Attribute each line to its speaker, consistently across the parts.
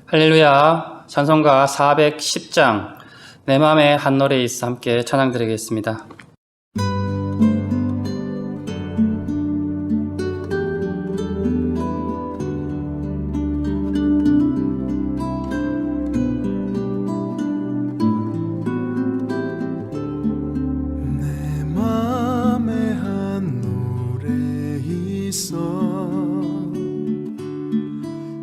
Speaker 1: 할렐루야. 찬송가 410장 내 맘에 한 노래 있어 함께 찬양 드리겠습니다.
Speaker 2: 내 맘에 한 노래 있어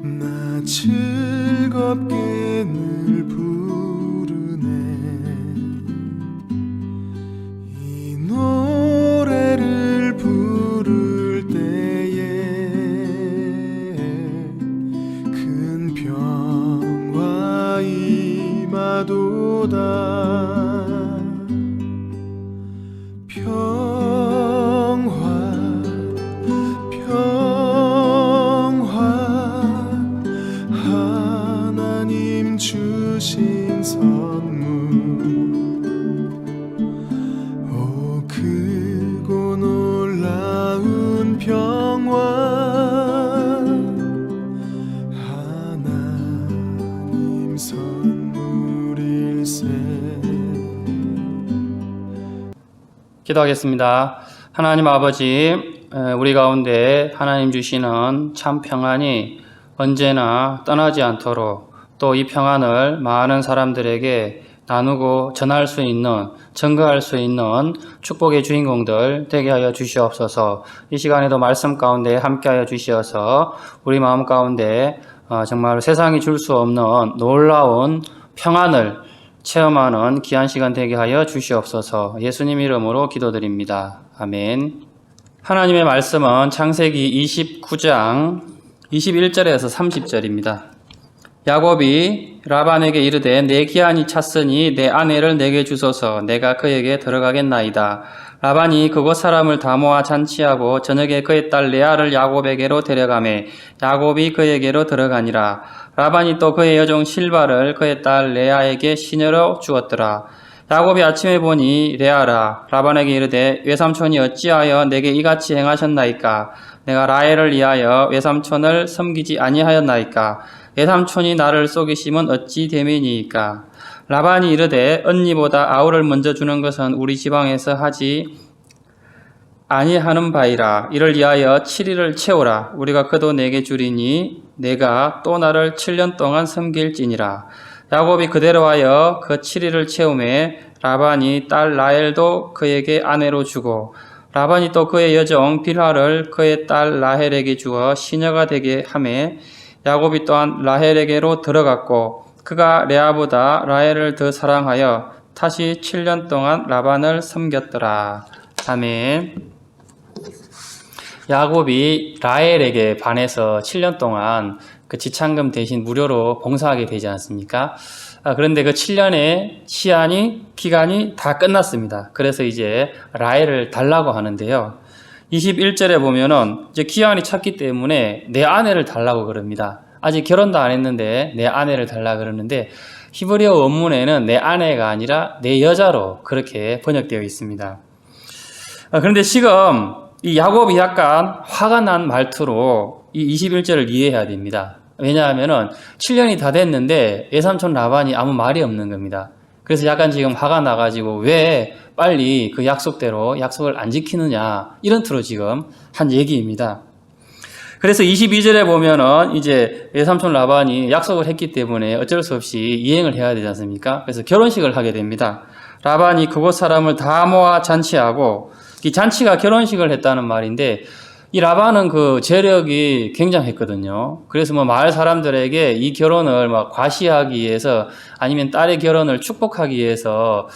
Speaker 2: 나 즐겁게 늘 부르네. 이 노래를 부를 때에 큰 평화 임하도다. 하나님 주신 선물, 오 크고 놀라운 평화, 하나님 선물일세.
Speaker 1: 기도하겠습니다. 하나님 아버지, 우리 가운데 하나님 주시는 참 평안이 언제나 떠나지 않도록 또 이 평안을 많은 사람들에게 나누고 전할 수 있는, 증거할 수 있는 축복의 주인공들 되게 하여 주시옵소서. 이 시간에도 말씀 가운데 함께 하여 주시어서 우리 마음 가운데 정말 세상이 줄 수 없는 놀라운 평안을 체험하는 귀한 시간 되게 하여 주시옵소서. 예수님 이름으로 기도드립니다. 아멘. 하나님의 말씀은 창세기 29장 21절에서 30절입니다. 야곱이 라반에게 이르되 내 기한이 찼으니 내 아내를 내게 주소서. 내가 그에게 들어가겠나이다. 라반이 그곳 사람을 다 모아 잔치하고 저녁에 그의 딸 레아를 야곱에게로 데려가매 야곱이 그에게로 들어가니라. 라반이 또 그의 여종 실바를 그의 딸 레아에게 시녀로 주었더라. 야곱이 아침에 보니 레아라. 라반에게 이르되 외삼촌이 어찌하여 내게 이같이 행하셨나이까? 내가 라헬을 위하여 외삼촌을 섬기지 아니하였나이까? 외삼촌이 나를 속이심은 어찌 됨이니이까? 라반이 이르되 언니보다 아우를 먼저 주는 것은 우리 지방에서 하지 아니하는 바이라. 이를 위하여 7일을 채우라. 우리가 그도 내게 주리니 내가 또 나를 7년 동안 섬길지니라. 야곱이 그대로 하여 그 7일을 채우매 라반이 딸 라헬도 그에게 아내로 주고 라반이 또 그의 여종 빌하를 그의 딸 라헬에게 주어 시녀가 되게 하매 야곱이 또한 라헬에게로 들어갔고 그가 레아보다 라헬을 더 사랑하여 다시 7년 동안 라반을 섬겼더라. 아멘. 야곱이 라헬에게 반해서 7년 동안 그 지참금 대신 무료로 봉사하게 되지 않습니까? 그런데 그 7년의 기간이 다 끝났습니다. 그래서 이제 라헬을 달라고 하는데요. 21절에 보면은 이제 기한이 찼기 때문에 내 아내를 달라고 그럽니다. 아직 결혼도 안 했는데 내 아내를 달라고 그러는데 히브리어 원문에는 내 아내가 아니라 내 여자로 그렇게 번역되어 있습니다. 그런데 지금 이 야곱이 약간 화가 난 말투로 이 21절을 이해해야 됩니다. 왜냐하면은 7년이 다 됐는데 외삼촌 라반이 아무 말이 없는 겁니다. 그래서 약간 지금 화가 나가지고 왜 빨리 그 약속대로 약속을 안 지키느냐 이런 투로 지금 한 얘기입니다. 그래서 22절에 보면은 이제 외삼촌 라반이 약속을 했기 때문에 어쩔 수 없이 이행을 해야 되지 않습니까? 그래서 결혼식을 하게 됩니다. 라반이 그곳 사람을 다 모아 잔치하고 이 잔치가 결혼식을 했다는 말인데 이 라반은 그 재력이 굉장했거든요. 그래서 뭐 마을 사람들에게 이 결혼을 막 과시하기 위해서 아니면 딸의 결혼을 축복하기 위해서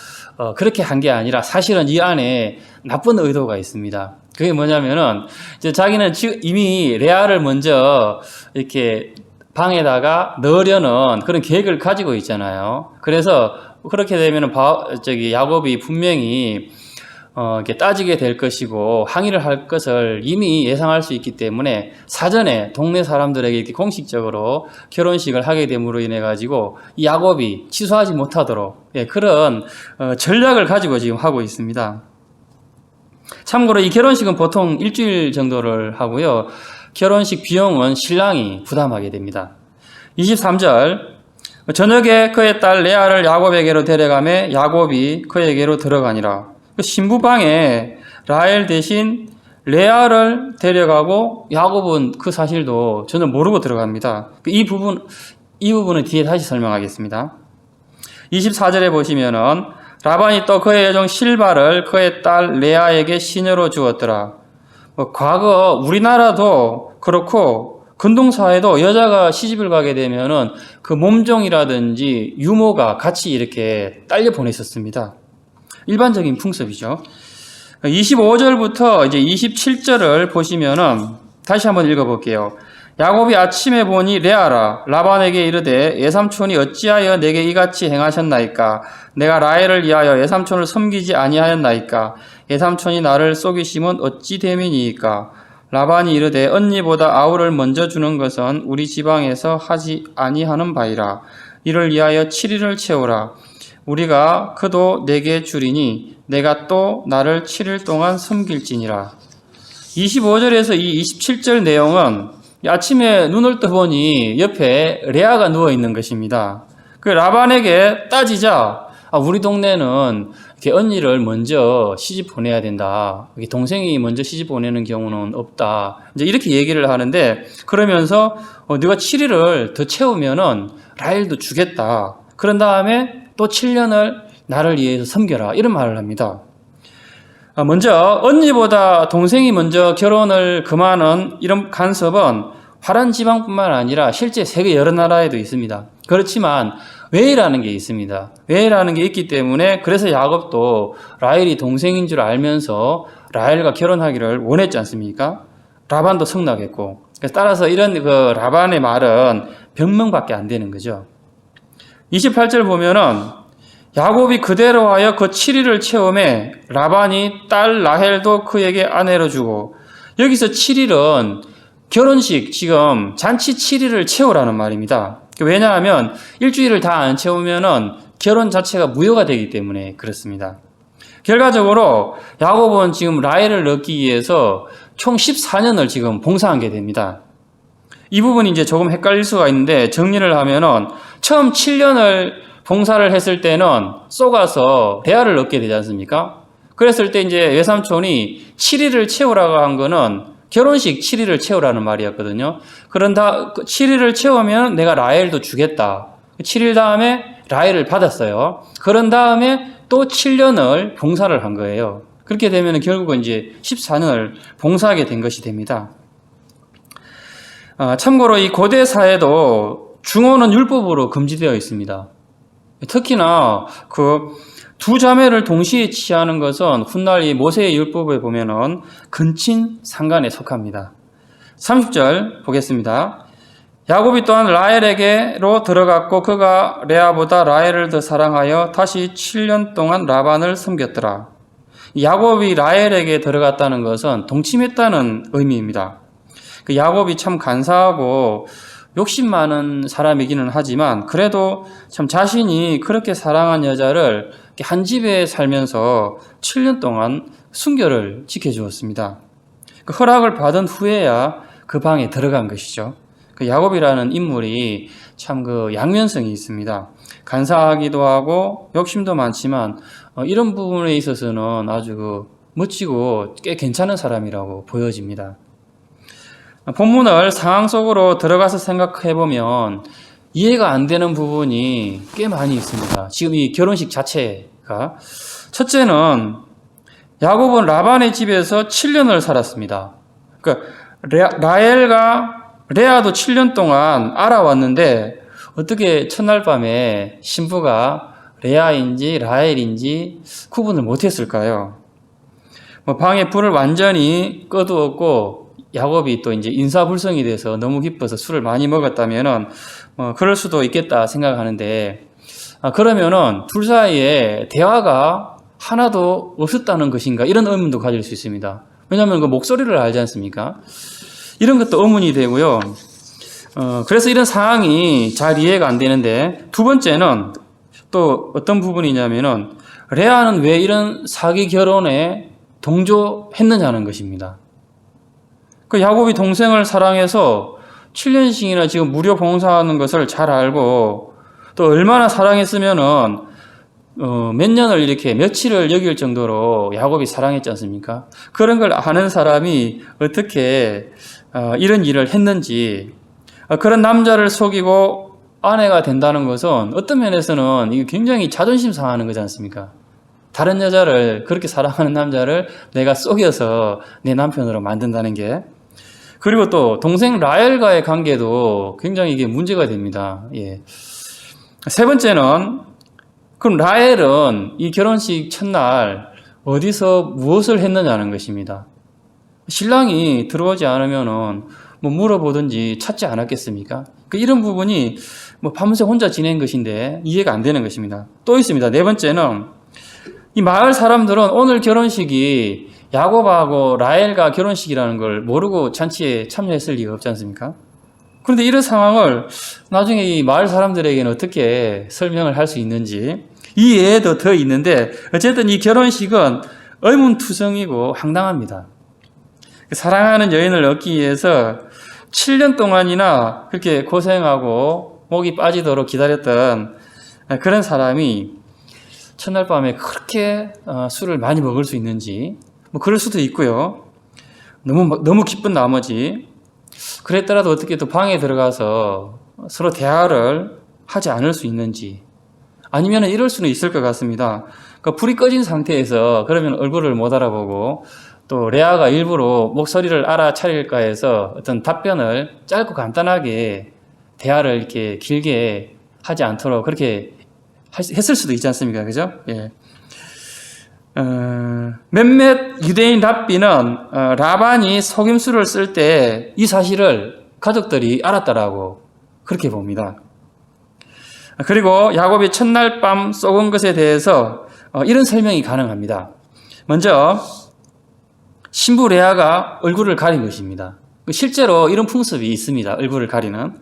Speaker 1: 그렇게 한 게 아니라 사실은 이 안에 나쁜 의도가 있습니다. 그게 뭐냐면은 이제 자기는 이미 레아를 먼저 이렇게 방에다가 넣으려는 그런 계획을 가지고 있잖아요. 그래서 그렇게 되면은 야곱이 분명히 이렇게 따지게 될 것이고 항의를 할 것을 이미 예상할 수 있기 때문에 사전에 동네 사람들에게 이렇게 공식적으로 결혼식을 하게 됨으로 인해 가지고 이 야곱이 취소하지 못하도록 그런 전략을 가지고 지금 하고 있습니다. 참고로 이 결혼식은 보통 일주일 정도를 하고요. 결혼식 비용은 신랑이 부담하게 됩니다. 23절 저녁에 그의 딸 레아를 야곱에게로 데려가매 야곱이 그에게로 들어가니라. 그 신부방에 라헬 대신 레아를 데려가고 야곱은 그 사실도 전혀 모르고 들어갑니다. 이 부분은 뒤에 다시 설명하겠습니다. 24절에 보시면은 라반이 또 그의 여종 실바를 그의 딸 레아에게 시녀로 주었더라. 과거 우리나라도 그렇고 근동사회도 여자가 시집을 가게 되면은 그 몸종이라든지 유모가 같이 이렇게 딸려 보냈었습니다. 일반적인 풍습이죠. 25절부터 이제 27절을 보시면은 다시 한번 읽어볼게요. 야곱이 아침에 보니 레아라 라반에게 이르되 예삼촌이 어찌하여 내게 이같이 행하셨나이까? 내가 라헬을 위하여 예삼촌을 섬기지 아니하였나이까? 예삼촌이 나를 속이심은 어찌 됨이니이까? 라반이 이르되 언니보다 아우를 먼저 주는 것은 우리 지방에서 하지 아니하는 바이라. 이를 위하여 7일을 채우라. 우리가 그도 내게 주리니 내가 또 나를 7일 동안 섬길지니라. 25절에서 이 27절 내용은 아침에 눈을 떠보니 옆에 레아가 누워있는 것입니다. 그 라반에게 따지자 우리 동네는 이렇게 언니를 먼저 시집 보내야 된다. 동생이 먼저 시집 보내는 경우는 없다. 이제 이렇게 얘기를 하는데 그러면서 네가 7일을 더 채우면은 라헬도 주겠다. 그런 다음에 또 7년을 나를 위해서 섬겨라. 이런 말을 합니다. 먼저 언니보다 동생이 먼저 결혼을 금하는 이런 간섭은 화란 지방뿐만 아니라 실제 세계 여러 나라에도 있습니다. 그렇지만 외이라는 게 있습니다. 외이라는 게 있기 때문에 그래서 야곱도 라헬이 동생인 줄 알면서 라헬과 결혼하기를 원했지 않습니까? 라반도 승낙했고 따라서 이런 그 라반의 말은 변명밖에 안 되는 거죠. 28절 보면은 야곱이 그대로 하여 그 7일을 채움에 라반이 딸 라헬도 그에게 아내로 주고 여기서 7일은 결혼식 지금 잔치 7일을 채우라는 말입니다. 왜냐하면 일주일을 다 안 채우면은 결혼 자체가 무효가 되기 때문에 그렇습니다. 결과적으로 야곱은 지금 라헬을 얻기 위해서 총 14년을 지금 봉사한 게 됩니다. 이 부분이 이제 조금 헷갈릴 수가 있는데 정리를 하면은 처음 7년을 봉사를 했을 때는 쏘가서 레아를 얻게 되지 않습니까? 그랬을 때 이제 외삼촌이 7일을 채우라고 한 거는 결혼식 7일을 채우라는 말이었거든요. 그런다 7일을 채우면 내가 라헬도 주겠다. 7일 다음에 라헬을 받았어요. 그런 다음에 또 7년을 봉사를 한 거예요. 그렇게 되면 결국은 이제 14년을 봉사하게 된 것이 됩니다. 참고로 이 고대 사회도 중혼은 율법으로 금지되어 있습니다. 특히나 그 두 자매를 동시에 취하는 것은 훗날 이 모세의 율법에 보면은 근친 상간에 속합니다. 30절 보겠습니다. 야곱이 또한 라헬에게로 들어갔고 그가 레아보다 라헬을 더 사랑하여 다시 7년 동안 라반을 섬겼더라. 야곱이 라헬에게 들어갔다는 것은 동침했다는 의미입니다. 그 야곱이 참 간사하고 욕심 많은 사람이기는 하지만 그래도 참 자신이 그렇게 사랑한 여자를 한 집에 살면서 7년 동안 순결을 지켜주었습니다. 그 허락을 받은 후에야 그 방에 들어간 것이죠. 그 야곱이라는 인물이 참 그 양면성이 있습니다. 간사하기도 하고 욕심도 많지만 이런 부분에 있어서는 아주 그 멋지고 꽤 괜찮은 사람이라고 보여집니다. 본문을 상황 속으로 들어가서 생각해 보면 이해가 안 되는 부분이 꽤 많이 있습니다. 지금 이 결혼식 자체가 첫째는 야곱은 라반의 집에서 7년을 살았습니다. 그러니까 라헬과 레아도 7년 동안 알아왔는데 어떻게 첫날 밤에 신부가 레아인지 라헬인지 구분을 못했을까요? 방에 불을 완전히 꺼두었고 야곱이 또 이제 인사불성이 돼서 너무 기뻐서 술을 많이 먹었다면은 그럴 수도 있겠다 생각하는데 그러면은 둘 사이에 대화가 하나도 없었다는 것인가 이런 의문도 가질 수 있습니다. 왜냐하면 그 목소리를 알지 않습니까? 이런 것도 의문이 되고요. 그래서 이런 상황이 잘 이해가 안 되는데 두 번째는 또 어떤 부분이냐면은 레아는 왜 이런 사기 결혼에 동조했느냐는 것입니다. 그 야곱이 동생을 사랑해서 7년씩이나 지금 무료 봉사하는 것을 잘 알고 또 얼마나 사랑했으면은 몇 년을 이렇게 며칠을 여길 정도로 야곱이 사랑했지 않습니까? 그런 걸 아는 사람이 어떻게 이런 일을 했는지, 그런 남자를 속이고 아내가 된다는 것은 어떤 면에서는 이게 굉장히 자존심 상하는 거지 않습니까? 다른 여자를, 그렇게 사랑하는 남자를 내가 속여서 내 남편으로 만든다는 게. 그리고 또 동생 라헬과의 관계도 굉장히 이게 문제가 됩니다. 예. 세 번째는, 그럼 라헬은 이 결혼식 첫날 어디서 무엇을 했느냐는 것입니다. 신랑이 들어오지 않으면은 뭐 물어보든지 찾지 않았겠습니까? 이런 부분이 뭐 밤새 혼자 지낸 것인데 이해가 안 되는 것입니다. 또 있습니다. 네 번째는, 이 마을 사람들은 오늘 결혼식이 야곱하고 라헬과 결혼식이라는 걸 모르고 잔치에 참여했을 리가 없지 않습니까? 그런데 이런 상황을 나중에 이 마을 사람들에게는 어떻게 설명을 할 수 있는지, 이 예도 더 있는데, 어쨌든 이 결혼식은 의문투성이고 황당합니다. 사랑하는 여인을 얻기 위해서 7년 동안이나 그렇게 고생하고 목이 빠지도록 기다렸던 그런 사람이 첫날 밤에 그렇게 술을 많이 먹을 수 있는지, 뭐 그럴 수도 있고요. 너무 기쁜 나머지 그랬더라도 어떻게 또 방에 들어가서 서로 대화를 하지 않을 수 있는지, 아니면 이럴 수는 있을 것 같습니다. 그러니까 불이 꺼진 상태에서 그러면 얼굴을 못 알아보고, 또 레아가 일부러 목소리를 알아차릴까 해서 어떤 답변을 짧고 간단하게 대화를 이렇게 길게 하지 않도록 그렇게 했을 수도 있지 않습니까? 그죠? 예. 몇몇 유대인 랍비는 라반이 속임수를 쓸 때 이 사실을 가족들이 알았다라고 그렇게 봅니다. 그리고 야곱이 첫날 밤 썩은 것에 대해서 이런 설명이 가능합니다. 먼저 신부 레아가 얼굴을 가린 것입니다. 실제로 이런 풍습이 있습니다. 얼굴을 가리는.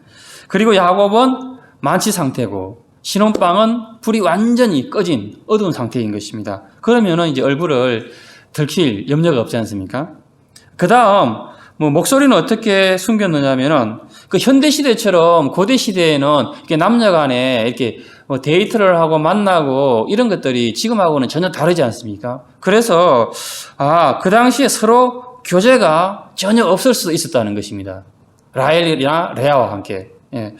Speaker 1: 그리고 야곱은 만취 상태고 신혼방은 불이 완전히 꺼진 어두운 상태인 것입니다. 그러면은 이제 얼굴을 들킬 염려가 없지 않습니까? 그 다음, 목소리는 어떻게 숨겼느냐면은, 현대 시대처럼 고대 시대에는 이렇게 남녀 간에 이렇게 데이트를 하고 만나고 이런 것들이 지금하고는 전혀 다르지 않습니까? 그래서, 그 당시에 서로 교제가 전혀 없을 수도 있었다는 것입니다. 라헬이나 레아와 함께. 예.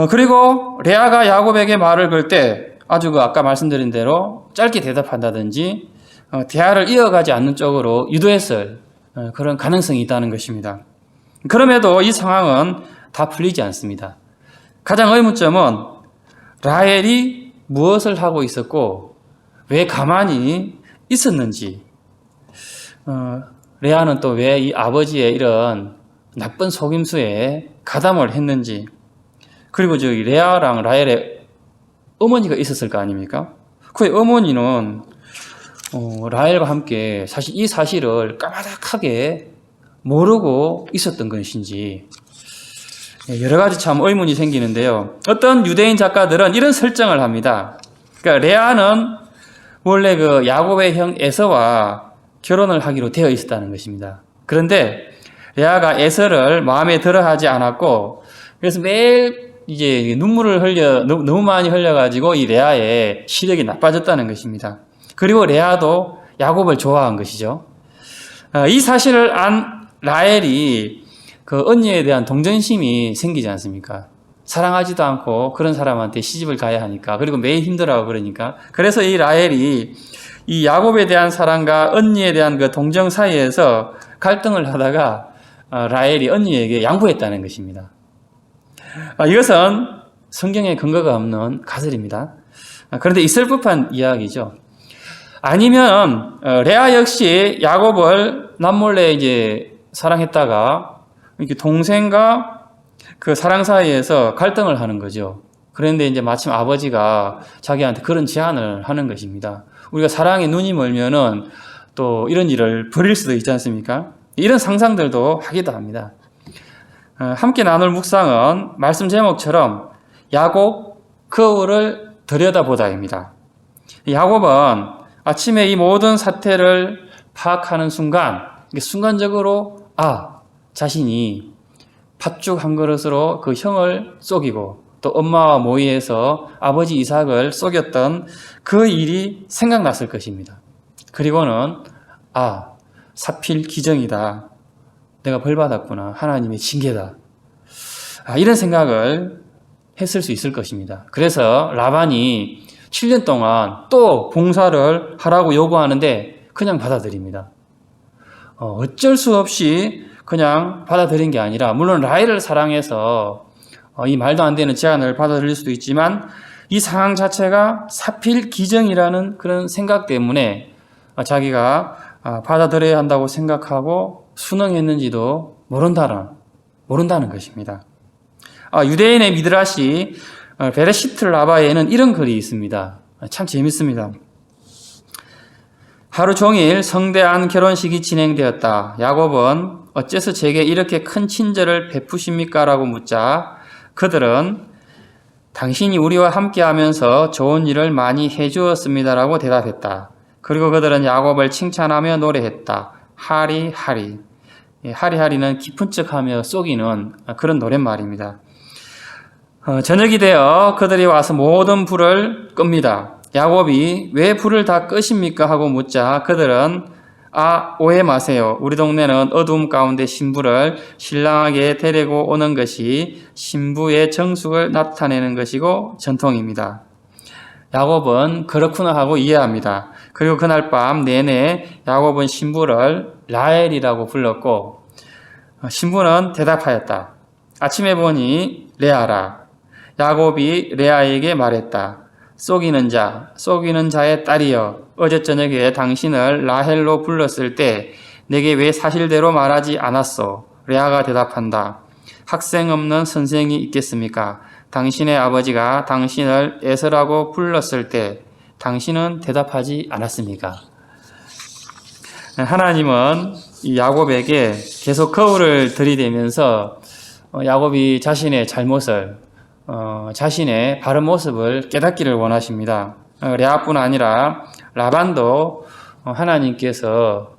Speaker 1: 그리고 레아가 야곱에게 말을 걸 때 아주 아까 말씀드린 대로 짧게 대답한다든지 대화를 이어가지 않는 쪽으로 유도했을 그런 가능성이 있다는 것입니다. 그럼에도 이 상황은 다 풀리지 않습니다. 가장 의문점은 라헬이 무엇을 하고 있었고 왜 가만히 있었는지, 레아는 또 왜 이 아버지의 이런 나쁜 속임수에 가담을 했는지, 그리고 저기 레아랑 라헬의 어머니가 있었을 거 아닙니까? 그의 어머니는 라헬과 함께 사실 이 사실을 까마득하게 모르고 있었던 것인지 여러 가지 참 의문이 생기는데요. 어떤 유대인 작가들은 이런 설정을 합니다. 그러니까 레아는 원래 그 야곱의 형 에서와 결혼을 하기로 되어 있었다는 것입니다. 그런데 레아가 에서를 마음에 들어하지 않았고, 그래서 매일 이제 눈물을 너무 많이 흘려가지고 이 레아의 시력이 나빠졌다는 것입니다. 그리고 레아도 야곱을 좋아한 것이죠. 이 사실을 안 라헬이 그 언니에 대한 동정심이 생기지 않습니까? 사랑하지도 않고 그런 사람한테 시집을 가야 하니까, 그리고 매일 힘들어하고 그러니까. 그래서 이 라헬이 이 야곱에 대한 사랑과 언니에 대한 그 동정 사이에서 갈등을 하다가 라헬이 언니에게 양보했다는 것입니다. 이것은 성경에 근거가 없는 가설입니다. 그런데 있을 법한 이야기죠. 아니면 레아 역시 야곱을 남몰래 이제 사랑했다가 이렇게 동생과 그 사랑 사이에서 갈등을 하는 거죠. 그런데 이제 마침 아버지가 자기한테 그런 제안을 하는 것입니다. 우리가 사랑에 눈이 멀면은 또 이런 일을 벌일 수도 있지 않습니까? 이런 상상들도 하기도 합니다. 함께 나눌 묵상은 말씀 제목처럼 야곱 거울을 들여다보다입니다. 야곱은 아침에 이 모든 사태를 파악하는 순간, 순간적으로 자신이 팥죽 한 그릇으로 그 형을 속이고 또 엄마와 모의해서 아버지 이삭을 속였던 그 일이 생각났을 것입니다. 그리고는 사필 기정이다. 내가 벌받았구나. 하나님의 징계다. 이런 생각을 했을 수 있을 것입니다. 그래서 라반이 7년 동안 또 봉사를 하라고 요구하는데 그냥 받아들입니다. 어쩔 수 없이 그냥 받아들인 게 아니라, 물론 라헬을 사랑해서 이 말도 안 되는 제안을 받아들일 수도 있지만 이 상황 자체가 사필 기정이라는 그런 생각 때문에 자기가 받아들여야 한다고 생각하고 순응했는지도 모른다는 것입니다. 유대인의 미드라시 베레시트 라바에는 이런 글이 있습니다. 참 재밌습니다. 하루 종일 성대한 결혼식이 진행되었다. 야곱은 어째서 제게 이렇게 큰 친절을 베푸십니까? 라고 묻자 그들은 당신이 우리와 함께하면서 좋은 일을 많이 해주었습니다. 라고 대답했다. 그리고 그들은 야곱을 칭찬하며 노래했다. 하리하리. 하리하리는 깊은 척하며 속이는 그런 노랫말입니다. 저녁이 되어 그들이 와서 모든 불을 끕니다. 야곱이 왜 불을 다 끄십니까? 하고 묻자 그들은 오해 마세요. 우리 동네는 어두움 가운데 신부를 신랑에게 데리고 오는 것이 신부의 정숙을 나타내는 것이고 전통입니다. 야곱은 그렇구나 하고 이해합니다. 그리고 그날 밤 내내 야곱은 신부를 라헬이라고 불렀고 신부는 대답하였다. 아침에 보니 레아라. 야곱이 레아에게 말했다. 속이는 자의 딸이여, 어제 저녁에 당신을 라헬로 불렀을 때 내게 왜 사실대로 말하지 않았소? 레아가 대답한다. 학생 없는 선생이 있겠습니까? 당신의 아버지가 당신을 에서라고 불렀을 때 당신은 대답하지 않았습니까? 하나님은 이 야곱에게 계속 거울을 들이대면서 야곱이 자신의 잘못을 자신의 바른 모습을 깨닫기를 원하십니다. 레아뿐 아니라 라반도 하나님께서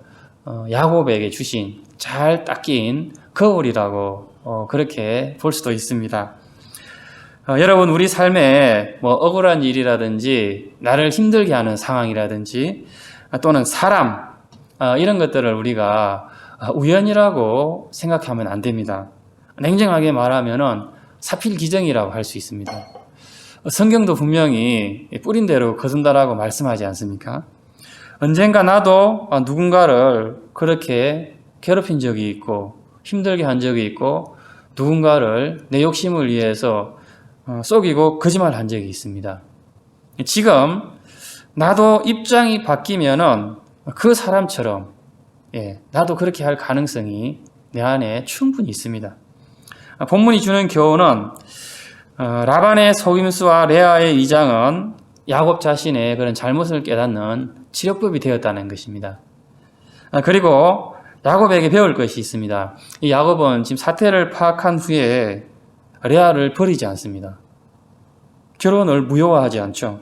Speaker 1: 야곱에게 주신 잘 닦인 거울이라고 그렇게 볼 수도 있습니다. 여러분, 우리 삶에 억울한 일이라든지 나를 힘들게 하는 상황이라든지 또는 사람 이런 것들을 우리가 우연이라고 생각하면 안 됩니다. 냉정하게 말하면은 사필기정이라고 할 수 있습니다. 성경도 분명히 뿌린 대로 거둔다라고 말씀하지 않습니까? 언젠가 나도 누군가를 그렇게 괴롭힌 적이 있고 힘들게 한 적이 있고 누군가를 내 욕심을 위해서 속이고 거짓말한 적이 있습니다. 지금 나도 입장이 바뀌면은 그 사람처럼 나도 그렇게 할 가능성이 내 안에 충분히 있습니다. 본문이 주는 교훈은 라반의 속임수와 레아의 위장은 야곱 자신의 그런 잘못을 깨닫는 치료법이 되었다는 것입니다. 그리고 야곱에게 배울 것이 있습니다. 이 야곱은 지금 사태를 파악한 후에 레아를 버리지 않습니다. 결혼을 무효화하지 않죠.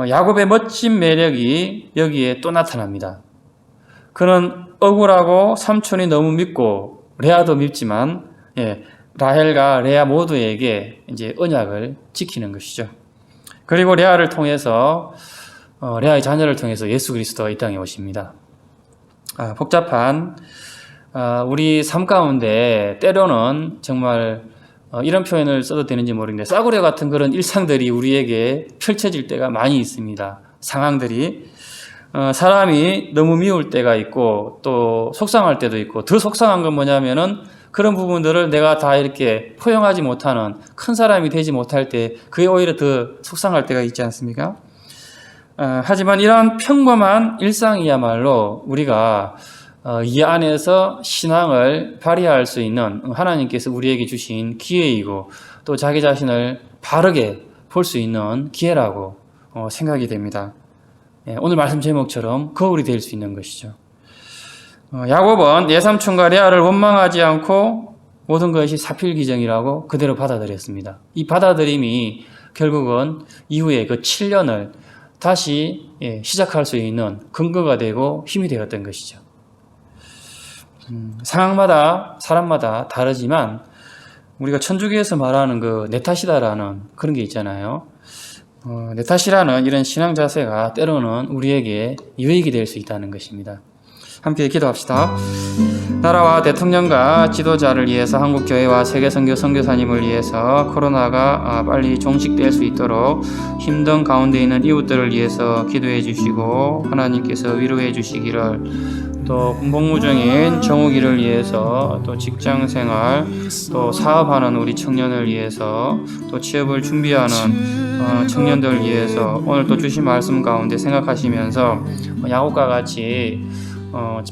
Speaker 1: 야곱의 멋진 매력이 여기에 또 나타납니다. 그는 억울하고 삼촌이 너무 밉고 레아도 밉지만 라헬과 레아 모두에게 이제 언약을 지키는 것이죠. 그리고 레아를 통해서 레아의 자녀를 통해서 예수 그리스도가 이 땅에 오십니다. 복잡한 우리 삶 가운데 때로는 정말 이런 표현을 써도 되는지 모르겠는데 싸구려 같은 그런 일상들이 우리에게 펼쳐질 때가 많이 있습니다. 상황들이 사람이 너무 미울 때가 있고 또 속상할 때도 있고 더 속상한 건 뭐냐면은 그런 부분들을 내가 다 이렇게 포용하지 못하는 큰 사람이 되지 못할 때 그게 오히려 더 속상할 때가 있지 않습니까? 하지만 이러한 평범한 일상이야말로 우리가 이 안에서 신앙을 발휘할 수 있는 하나님께서 우리에게 주신 기회이고 또 자기 자신을 바르게 볼 수 있는 기회라고 생각이 됩니다. 오늘 말씀 제목처럼 거울이 될 수 있는 것이죠. 야곱은 예삼촌과 레아를 원망하지 않고 모든 것이 사필기정이라고 그대로 받아들였습니다. 이 받아들임이 결국은 이후에 그 7년을 다시 시작할 수 있는 근거가 되고 힘이 되었던 것이죠. 상황마다 사람마다 다르지만 우리가 천주교에서 말하는 그 내 탓이다라는 그런 게 있잖아요. 내 탓이라는 이런 신앙 자세가 때로는 우리에게 유익이 될 수 있다는 것입니다. 함께 기도합시다. 나라와 대통령과 지도자를 위해서 한국교회와 세계선교 선교사님을 위해서 코로나가 빨리 종식될 수 있도록 힘든 가운데 있는 이웃들을 위해서 기도해 주시고 하나님께서 위로해 주시기를, 또 군복무 중인 정우기를 위해서, 또 직장생활, 또 사업하는 우리 청년을 위해서, 또 취업을 준비하는 청년들을 위해서 오늘 또 주신 말씀 가운데 생각하시면서 야곱과 같이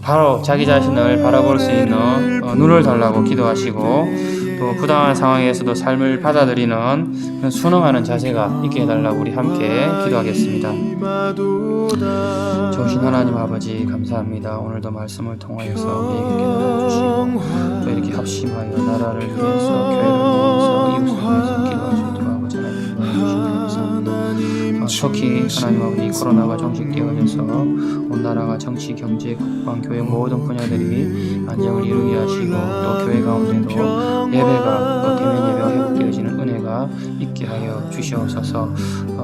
Speaker 1: 바로 자기 자신을 바라볼 수 있는 눈을 달라고 기도하시고, 또 부당한 상황에서도 삶을 받아들이는 그런 순응하는 자세가 있게 해달라고 우리 함께 기도하겠습니다. 좋으신 하나님 아버지 감사합니다. 오늘도 말씀을 통하여서 우리에게 깨달아 주시고, 또 이렇게 합심하여 나라를 위해서, 교회를 위해서, 이웃을 위해서 기도할 수 있도록 하고 전하는 감사합니다. 속히 하나님 아버지 코로나가 종식되어져서 온 나라가 정치, 경제, 국방, 교육 모든 분야들이 안정을 이루게 하시고, 또 교회 가운데도 예배가 또 대면 예배가 회복되어지는 은혜가 있게 하여 주시옵소서.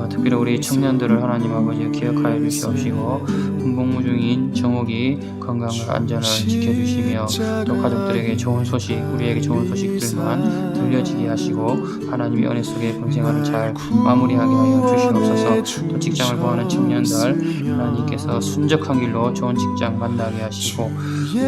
Speaker 1: 특별히 우리 청년들을 하나님 아버지 기억하여 주시옵시고, 군복무 중인 정옥이 건강과 안전을 지켜주시며, 또 가족들에게 좋은 소식, 우리에게 좋은 소식들만 들려지게 하시고 하나님의 은혜 속에 본 생활을 잘 마무리하게 하여 주시옵소서. 또 직장을 구하는 청년들 하나님께서 순적한 길로 좋은 직장 만나게 하시고,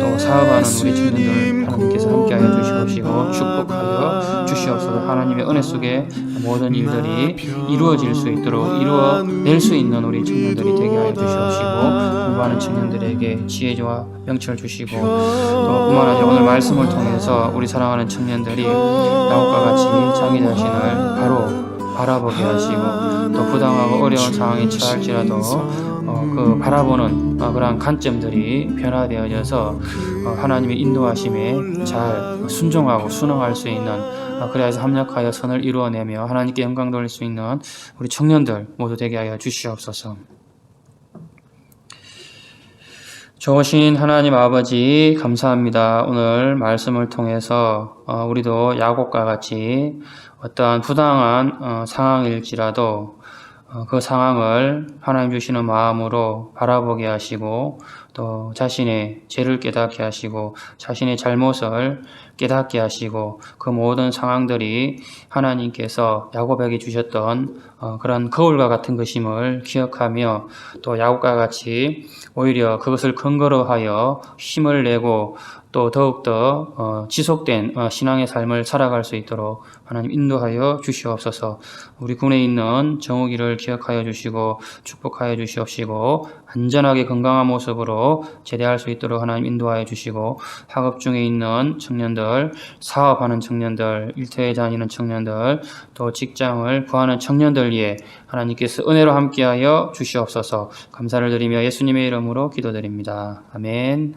Speaker 1: 또 사업하는 우리 청년들 하나님께서 함께하여 주시옵시고 축복하여 주시옵소서. 하나님의 은혜 속에 모든 일들이 이루어질 수 있도록 이루어낼 수 있는 우리 청년들이 되게 하여 주시옵시고, 공부하는 청년들에게 지혜와 명철 주시고, 또 뿐만 아니라 오늘 말씀을 통해서 우리 사랑하는 청년들이 야곱과 같이 자기 자신을 바로 바라보게 하시고, 또 부당하고 어려운 상황에 처할지라도 그 바라보는 그러한 관점들이 변화되어져서 하나님의 인도하심에 잘 순종하고 순응할 수 있는, 그래서 합력하여 선을 이루어내며 하나님께 영광 돌릴 수 있는 우리 청년들 모두 되게 하여 주시옵소서. 좋으신 하나님 아버지 감사합니다. 오늘 말씀을 통해서 우리도 야곱과 같이 어떠한 부당한 상황일지라도 그 상황을 하나님 주시는 마음으로 바라보게 하시고, 또 자신의 죄를 깨닫게 하시고 자신의 잘못을 깨닫게 하시고, 그 모든 상황들이 하나님께서 야곱에게 주셨던 그런 거울과 같은 것임을 기억하며, 또 야곱과 같이 오히려 그것을 근거로 하여 힘을 내고 또 더욱더 지속된 신앙의 삶을 살아갈 수 있도록 하나님 인도하여 주시옵소서. 우리 군에 있는 정우기를 기억하여 주시고 축복하여 주시옵시고, 안전하게 건강한 모습으로 제대할 수 있도록 하나님 인도하여 주시고, 학업 중에 있는 청년들, 사업하는 청년들, 일터에 다니는 청년들, 또 직장을 구하는 청년들 위해 하나님께서 은혜로 함께하여 주시옵소서. 감사를 드리며 예수님의 이름으로 기도드립니다. 아멘.